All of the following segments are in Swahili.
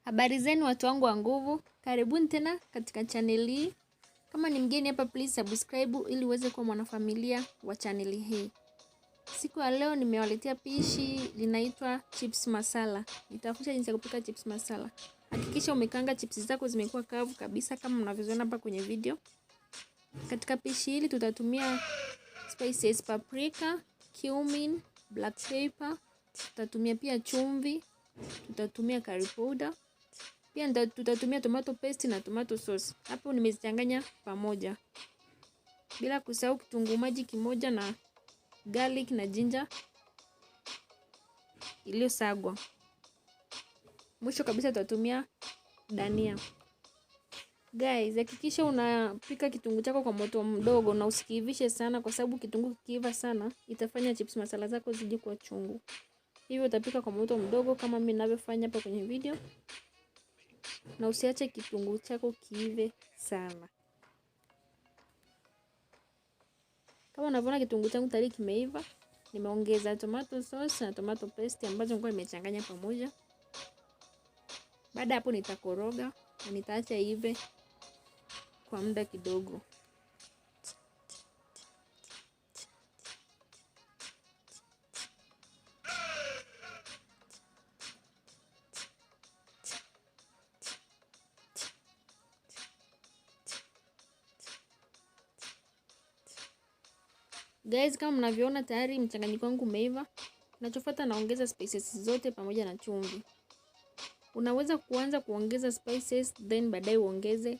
Habari zenu watu wangu wa nguvu, karibuni tena katika channel hii. Kama ni mgeni hapa, please subscribe ili uweze kuwa mwanafamilia wa channel hii. Siku ya leo nimewaletea pishi linaitwa chips masala. Nitafundisha jinsi ya kupika chips masala. Hakikisha umekaanga chips zako zimekuwa kavu kabisa kama mnavyoona hapa kwenye video. Katika pishi hili tutatumia spices paprika, cumin, black pepper, tutatumia pia chumvi, tutatumia curry powder. Pia tutatumia tomato paste na tomato sauce. Hapo nimezichanganya pamoja. Bila kusahau kitunguu maji kimoja na garlic na ginger iliyosagwa. Mwisho kabisa tutatumia dania. Guys, hakikisha unapika kitunguu chako kwa moto mdogo na usikiivishe sana, kwa sababu kitunguu kikiiva sana itafanya chips masala zako zije kuwa chungu. Hivyo utapika kwa moto mdogo kama mimi ninavyofanya hapa kwenye video. Na usiache kitunguu chako kiive sana. Kama unavyoona kitunguu changu tayari kimeiva, nimeongeza tomato sauce na tomato paste ambazo nilikuwa nimechanganya pamoja. Baada hapo nitakoroga na nitaacha ive kwa muda kidogo. Guys, kama mnavyoona tayari mchanganyiko wangu umeiva. Kinachofuata naongeza spices zote pamoja na chumvi. Unaweza kuanza kuongeza spices then baadaye uongeze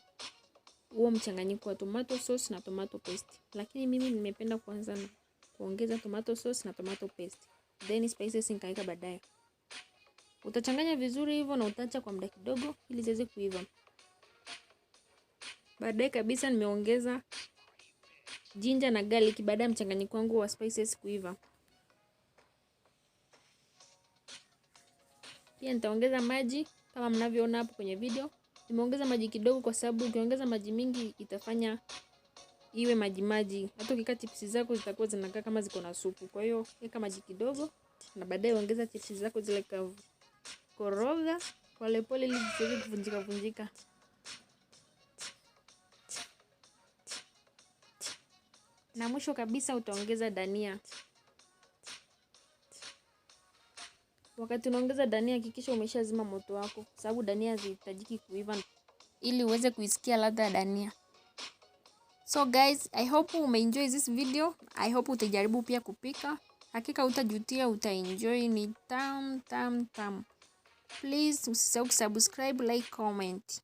huo mchanganyiko wa tomato sauce na tomato paste. Lakini mimi nimependa kuanza na kuongeza tomato sauce na tomato paste, then spices nikaweka baadaye. Utachanganya vizuri hivyo na utaacha kwa muda kidogo ili ziweze kuiva. Baadaye kabisa nimeongeza ginger na garlic baada ya mchanganyiko wangu wa spices kuiva. Pia nitaongeza maji kama mnavyoona hapo kwenye video. Nimeongeza maji kidogo kwa sababu ukiongeza maji mingi itafanya iwe maji maji. Hata ukika chips zako zitakuwa zinakaa kama ziko na supu. Kwa hiyo weka maji kidogo na baadaye ongeza chips zako zile kavu. Koroga polepole ili zisiweze kuvunjika vunjika. Na mwisho kabisa utaongeza dania. Wakati unaongeza dania hakikisha umeshazima moto wako, kwa sababu dania hazihitajiki kuiva ili uweze kuisikia ladha ya dania. So guys, I hope umeenjoy this video. I hope utajaribu pia kupika. Hakika utajutia, utaenjoy, ni tam. Please usisahau kusubscribe, like, comment.